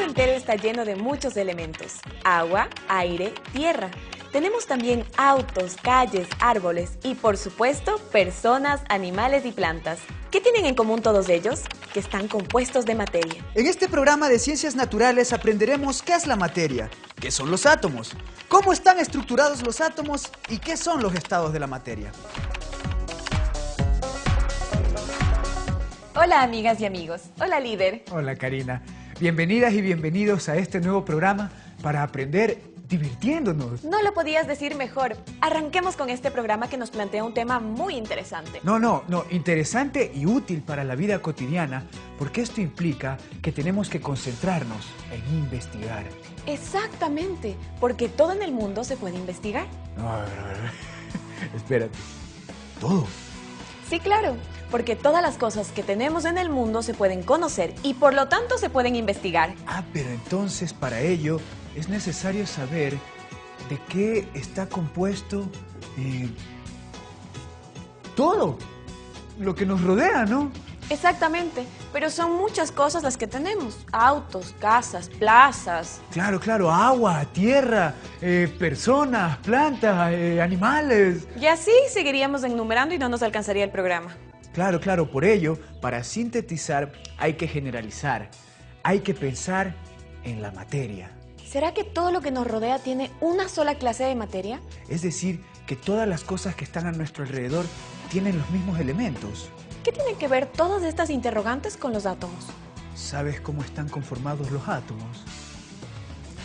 entero está lleno de muchos elementos: agua, aire, tierra. Tenemos también autos, calles, árboles y, por supuesto, personas, animales y plantas. ¿Qué tienen en común todos ellos? Que están compuestos de materia. En este programa de Ciencias Naturales aprenderemos qué es la materia, qué son los átomos, cómo están estructurados los átomos y qué son los estados de la materia. Hola, amigas y amigos. Hola, líder. Hola, Karina. Bienvenidas y bienvenidos a este nuevo programa para aprender divirtiéndonos. No lo podías decir mejor. Arranquemos con este programa que nos plantea un tema muy interesante. No, interesante y útil para la vida cotidiana, porque esto implica que tenemos que concentrarnos en investigar. Exactamente, porque todo en el mundo se puede investigar. No, a ver. Espérate. ¿Todo? Sí, claro, porque todas las cosas que tenemos en el mundo se pueden conocer y por lo tanto se pueden investigar. Ah, pero entonces para ello es necesario saber de qué está compuesto todo lo que nos rodea, ¿no? Exactamente, pero son muchas cosas las que tenemos: autos, casas, plazas. Claro, agua, tierra, personas, plantas, animales. Y así seguiríamos enumerando y no nos alcanzaría el programa. Claro, por ello, para sintetizar hay que generalizar, hay que pensar en la materia. ¿Será que todo lo que nos rodea tiene una sola clase de materia? Es decir, que todas las cosas que están a nuestro alrededor tienen los mismos elementos. ¿Qué tienen que ver todas estas interrogantes con los átomos? ¿Sabes cómo están conformados los átomos?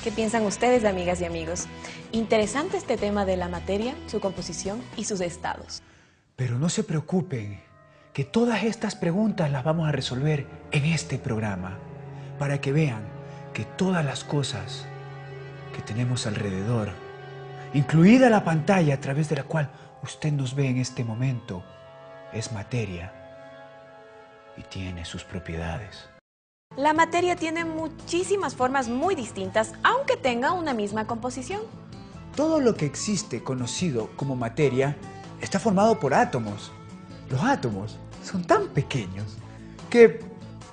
¿Qué piensan ustedes, amigas y amigos? Interesante este tema de la materia, su composición y sus estados. Pero no se preocupen, que todas estas preguntas las vamos a resolver en este programa, para que vean que todas las cosas que tenemos alrededor, incluida la pantalla a través de la cual usted nos ve en este momento, es materia y tiene sus propiedades. La materia tiene muchísimas formas muy distintas, aunque tenga una misma composición. Todo lo que existe conocido como materia está formado por átomos. Los átomos son tan pequeños que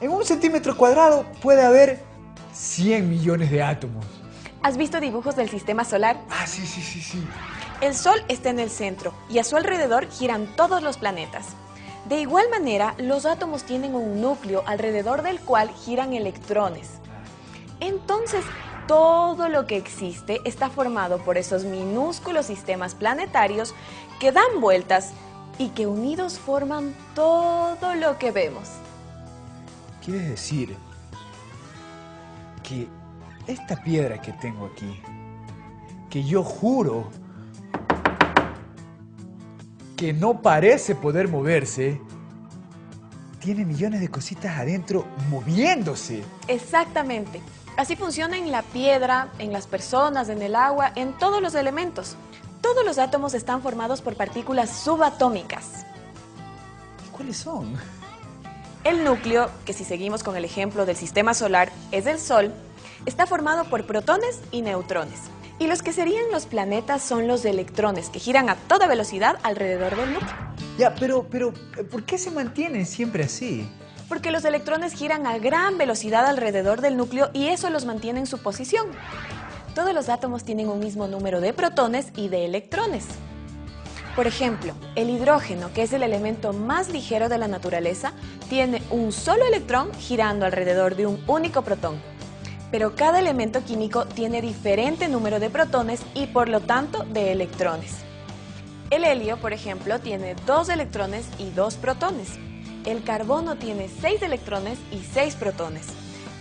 en 1 centímetro cuadrado puede haber 100 millones de átomos. ¿Has visto dibujos del sistema solar? Ah, sí. El Sol está en el centro y a su alrededor giran todos los planetas. De igual manera, los átomos tienen un núcleo alrededor del cual giran electrones. Entonces, todo lo que existe está formado por esos minúsculos sistemas planetarios que dan vueltas y que unidos forman todo lo que vemos. ¿Quieres decir que esta piedra que tengo aquí, que yo juro que no parece poder moverse, tiene millones de cositas adentro moviéndose? Exactamente. Así funciona en la piedra, en las personas, en el agua, en todos los elementos. Todos los átomos están formados por partículas subatómicas. ¿Y cuáles son? El núcleo, que si seguimos con el ejemplo del sistema solar, es el Sol, está formado por protones y neutrones. Y los que serían los planetas son los electrones, que giran a toda velocidad alrededor del núcleo. Ya, pero, ¿por qué se mantienen siempre así? Porque los electrones giran a gran velocidad alrededor del núcleo y eso los mantiene en su posición. Todos los átomos tienen un mismo número de protones y de electrones. Por ejemplo, el hidrógeno, que es el elemento más ligero de la naturaleza, tiene un solo electrón girando alrededor de un único protón. Pero cada elemento químico tiene diferente número de protones y por lo tanto de electrones. El helio, por ejemplo, tiene 2 electrones y 2 protones. El carbono tiene 6 electrones y 6 protones.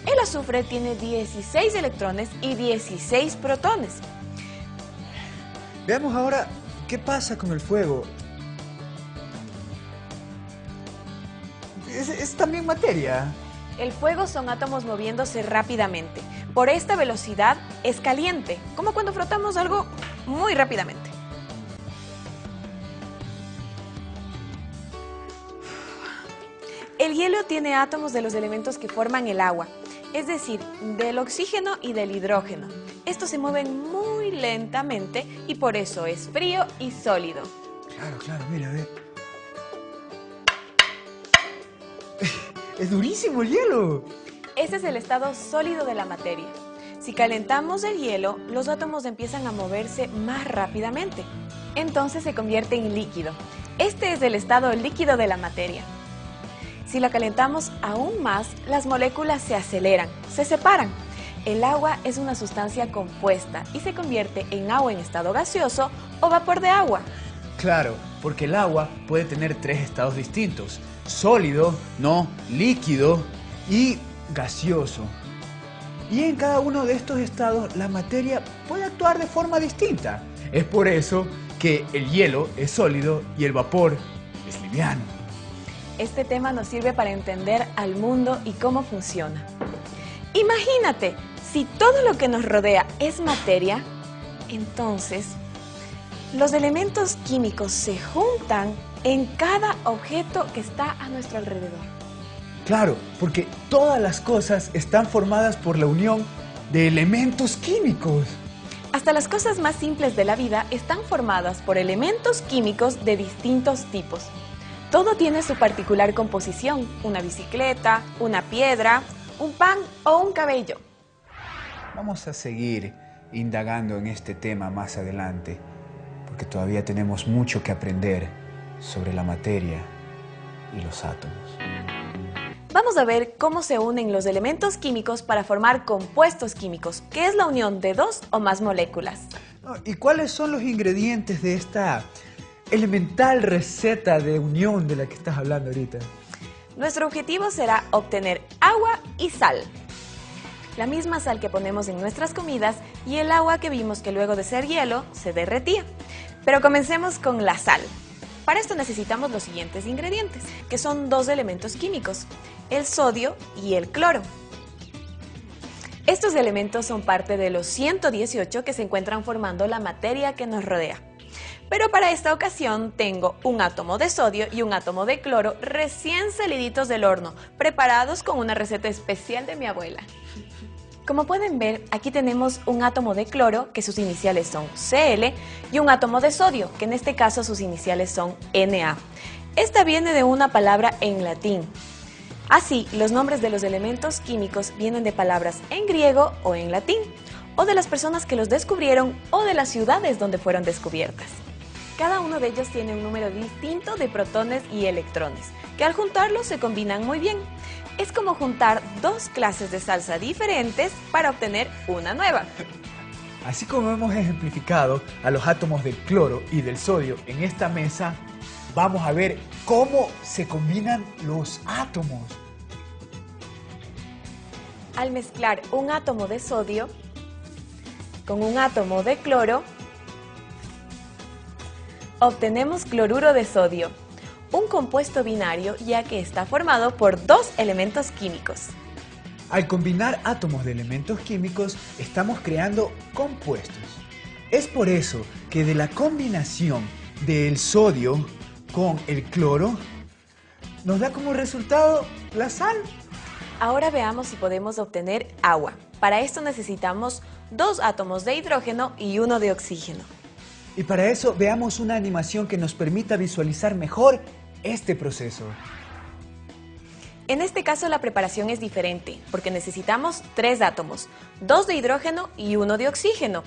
El azufre tiene 16 electrones y 16 protones. Veamos ahora qué pasa con el fuego. Es también materia. El fuego son átomos moviéndose rápidamente. Por esta velocidad es caliente, como cuando frotamos algo muy rápidamente. El hielo tiene átomos de los elementos que forman el agua, es decir, del oxígeno y del hidrógeno. Estos se mueven muy lentamente y por eso es frío y sólido. Claro, mira, ve. Es durísimo el hielo. Este es el estado sólido de la materia. Si calentamos el hielo, los átomos empiezan a moverse más rápidamente. Entonces se convierte en líquido. Este es el estado líquido de la materia. Si la calentamos aún más, las moléculas se aceleran, se separan. El agua es una sustancia compuesta y se convierte en agua en estado gaseoso o vapor de agua. Claro, porque el agua puede tener 3 estados distintos: sólido, no, líquido y gaseoso. Y en cada uno de estos estados la materia puede actuar de forma distinta. Es por eso que el hielo es sólido y el vapor es liviano. Este tema nos sirve para entender al mundo y cómo funciona. Imagínate, si todo lo que nos rodea es materia, entonces los elementos químicos se juntan en cada objeto que está a nuestro alrededor. Claro, porque todas las cosas están formadas por la unión de elementos químicos. Hasta las cosas más simples de la vida están formadas por elementos químicos de distintos tipos. Todo tiene su particular composición: una bicicleta, una piedra, un pan o un cabello. Vamos a seguir indagando en este tema más adelante, porque todavía tenemos mucho que aprender sobre la materia y los átomos. Vamos a ver cómo se unen los elementos químicos para formar compuestos químicos, que es la unión de 2 o más moléculas. ¿Y cuáles son los ingredientes de esta elemental receta de unión de la que estás hablando ahorita? Nuestro objetivo será obtener agua y sal. La misma sal que ponemos en nuestras comidas y el agua que vimos que luego de ser hielo se derretía. Pero comencemos con la sal. Para esto necesitamos los siguientes ingredientes, que son 2 elementos químicos: el sodio y el cloro. Estos elementos son parte de los 118 que se encuentran formando la materia que nos rodea. Pero para esta ocasión tengo un átomo de sodio y un átomo de cloro recién saliditos del horno, preparados con una receta especial de mi abuela. Como pueden ver, aquí tenemos un átomo de cloro, que sus iniciales son Cl, y un átomo de sodio, que en este caso sus iniciales son Na. Esta viene de una palabra en latín. Así, los nombres de los elementos químicos vienen de palabras en griego o en latín, o de las personas que los descubrieron o de las ciudades donde fueron descubiertas. Cada uno de ellos tiene un número distinto de protones y electrones, que al juntarlos se combinan muy bien. Es como juntar 2 clases de salsa diferentes para obtener una nueva. Así como hemos ejemplificado a los átomos del cloro y del sodio en esta mesa, vamos a ver cómo se combinan los átomos. Al mezclar un átomo de sodio con un átomo de cloro, obtenemos cloruro de sodio, un compuesto binario ya que está formado por 2 elementos químicos. Al combinar átomos de elementos químicos, estamos creando compuestos. Es por eso que de la combinación del sodio con el cloro, nos da como resultado la sal. Ahora veamos si podemos obtener agua. Para esto necesitamos 2 átomos de hidrógeno y 1 de oxígeno. Y para eso veamos una animación que nos permita visualizar mejor este proceso. En este caso la preparación es diferente, porque necesitamos 3 átomos, 2 de hidrógeno y 1 de oxígeno.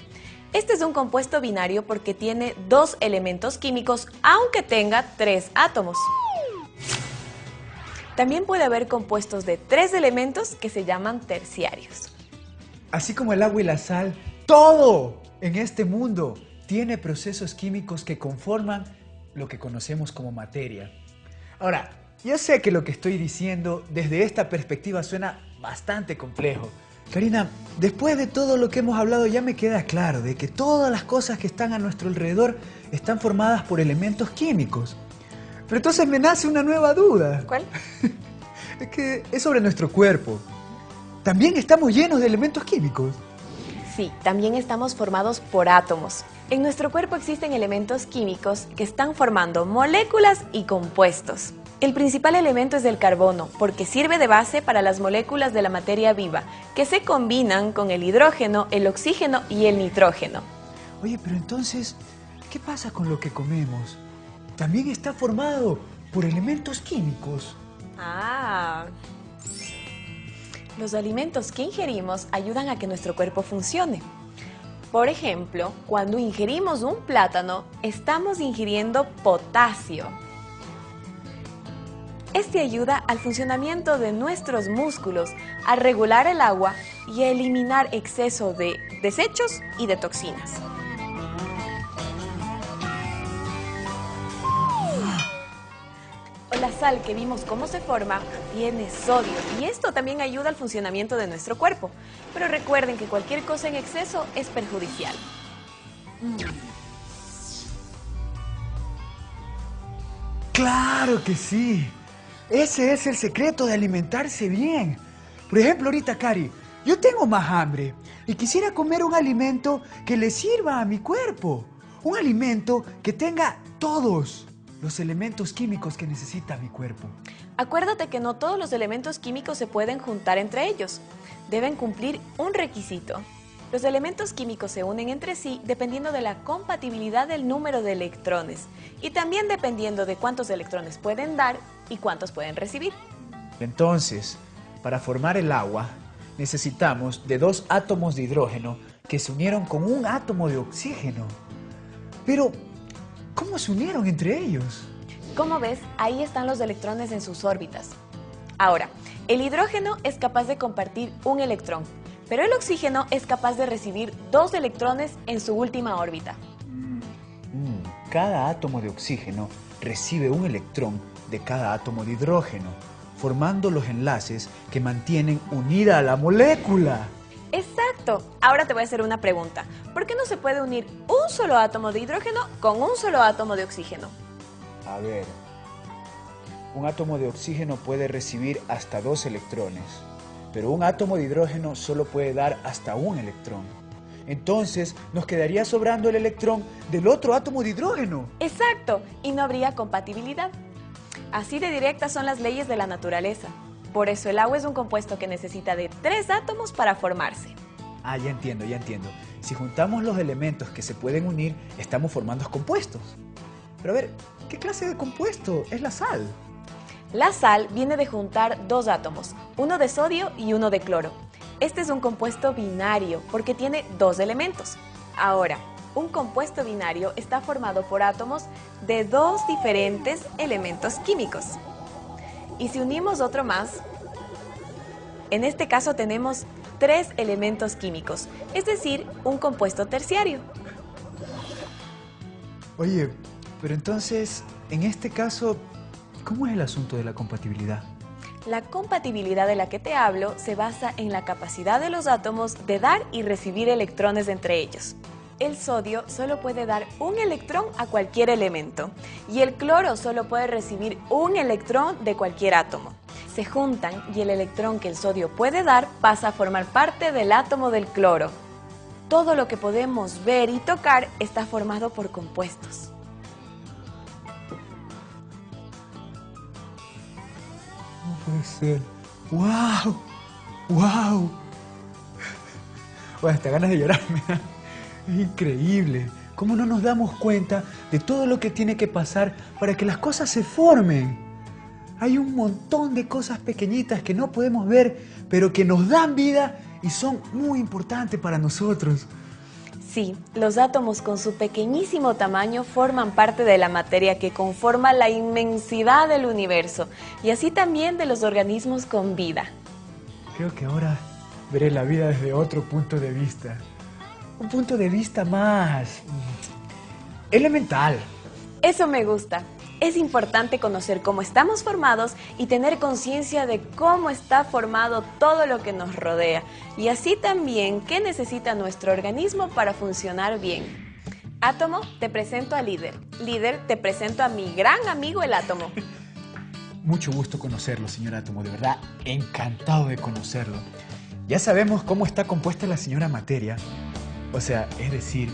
Este es un compuesto binario porque tiene 2 elementos químicos, aunque tenga 3 átomos. También puede haber compuestos de 3 elementos que se llaman terciarios. Así como el agua y la sal, todo en este mundo tiene procesos químicos que conforman lo que conocemos como materia. Ahora, yo sé que lo que estoy diciendo desde esta perspectiva suena bastante complejo. Karina, después de todo lo que hemos hablado ya me queda claro de que todas las cosas que están a nuestro alrededor están formadas por elementos químicos. Pero entonces me nace una nueva duda. ¿Cuál? Es que es sobre nuestro cuerpo. ¿También estamos llenos de elementos químicos? Sí, también estamos formados por átomos. En nuestro cuerpo existen elementos químicos que están formando moléculas y compuestos. El principal elemento es el carbono, porque sirve de base para las moléculas de la materia viva, que se combinan con el hidrógeno, el oxígeno y el nitrógeno. Oye, pero entonces, ¿qué pasa con lo que comemos? También está formado por elementos químicos. Los alimentos que ingerimos ayudan a que nuestro cuerpo funcione. Por ejemplo, cuando ingerimos un plátano, estamos ingiriendo potasio. Este ayuda al funcionamiento de nuestros músculos, a regular el agua y a eliminar exceso de desechos y de toxinas. La sal que vimos cómo se forma tiene sodio y esto también ayuda al funcionamiento de nuestro cuerpo. Pero recuerden que cualquier cosa en exceso es perjudicial. ¡Claro que sí! Ese es el secreto de alimentarse bien. Por ejemplo, ahorita, Cari, yo tengo más hambre y quisiera comer un alimento que le sirva a mi cuerpo. Un alimento que tenga todos los elementos químicos que necesita mi cuerpo. Acuérdate que no todos los elementos químicos se pueden juntar entre ellos. Deben cumplir un requisito. Los elementos químicos se unen entre sí dependiendo de la compatibilidad del número de electrones y también dependiendo de cuántos electrones pueden dar y cuántos pueden recibir. Entonces, para formar el agua, necesitamos de 2 átomos de hidrógeno que se unieron con un átomo de oxígeno. Pero, ¿cómo se unieron entre ellos? Como ves, ahí están los electrones en sus órbitas. Ahora, el hidrógeno es capaz de compartir un electrón, pero el oxígeno es capaz de recibir 2 electrones en su última órbita. Cada átomo de oxígeno recibe un electrón de cada átomo de hidrógeno, formando los enlaces que mantienen unida a la molécula. ¡Exacto! Ahora te voy a hacer una pregunta. ¿Por qué no se puede unir un solo átomo de hidrógeno con un solo átomo de oxígeno? A ver, un átomo de oxígeno puede recibir hasta 2 electrones, pero un átomo de hidrógeno solo puede dar hasta 1 electrón. Entonces, nos quedaría sobrando el electrón del otro átomo de hidrógeno. ¡Exacto! Y no habría compatibilidad. Así de directas son las leyes de la naturaleza. Por eso el agua es un compuesto que necesita de 3 átomos para formarse. Ah, ya entiendo, ya entiendo. Si juntamos los elementos que se pueden unir, estamos formando compuestos. Pero a ver, ¿qué clase de compuesto es la sal? La sal viene de juntar 2 átomos, uno de sodio y uno de cloro. Este es un compuesto binario porque tiene 2 elementos. Ahora, un compuesto binario está formado por átomos de 2 diferentes elementos químicos. Y si unimos otro más, en este caso tenemos 3 elementos químicos, es decir, un compuesto terciario. Oye, pero entonces, en este caso, ¿cómo es el asunto de la compatibilidad? La compatibilidad de la que te hablo se basa en la capacidad de los átomos de dar y recibir electrones entre ellos. El sodio solo puede dar un electrón a cualquier elemento y el cloro solo puede recibir un electrón de cualquier átomo. Se juntan y el electrón que el sodio puede dar pasa a formar parte del átomo del cloro. Todo lo que podemos ver y tocar está formado por compuestos. No puede ser. ¡Wow! ¡Wow! Bueno, hasta ganas de llorar me da. Es increíble. ¿Cómo no nos damos cuenta de todo lo que tiene que pasar para que las cosas se formen? Hay un montón de cosas pequeñitas que no podemos ver, pero que nos dan vida y son muy importantes para nosotros. Sí, los átomos con su pequeñísimo tamaño forman parte de la materia que conforma la inmensidad del universo y así también de los organismos con vida. Creo que ahora veré la vida desde otro punto de vista. Un punto de vista más elemental. Eso me gusta. Es importante conocer cómo estamos formados y tener conciencia de cómo está formado todo lo que nos rodea y así también qué necesita nuestro organismo para funcionar bien. Átomo, te presento a Líder. Líder, te presento a mi gran amigo el átomo. Mucho gusto conocerlo, señor Átomo. De verdad, encantado de conocerlo. Ya sabemos cómo está compuesta la señora Materia. O sea, es decir,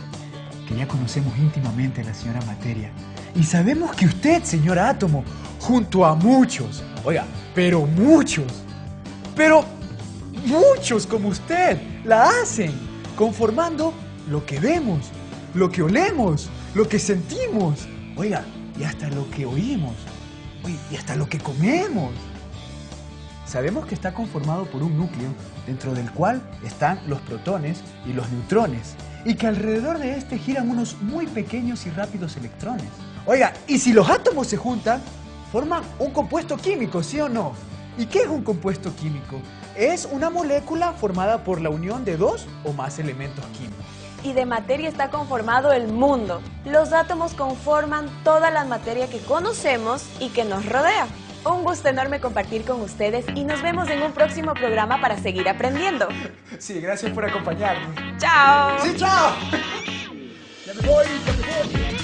que ya conocemos íntimamente a la señora Materia. Y sabemos que usted, señor Átomo, junto a muchos, oiga, pero muchos como usted, la hacen, conformando lo que vemos, lo que olemos, lo que sentimos, oiga, y hasta lo que oímos, y hasta lo que comemos. Sabemos que está conformado por un núcleo dentro del cual están los protones y los neutrones y que alrededor de este giran unos muy pequeños y rápidos electrones. Oiga, ¿y si los átomos se juntan, forman un compuesto químico, sí o no? ¿Y qué es un compuesto químico? Es una molécula formada por la unión de dos o más elementos químicos. Y de materia está conformado el mundo. Los átomos conforman toda la materia que conocemos y que nos rodea. Un gusto enorme compartir con ustedes y nos vemos en un próximo programa para seguir aprendiendo. Sí, gracias por acompañarnos. ¡Chao! ¡Sí, chao! ¡Ya me voy!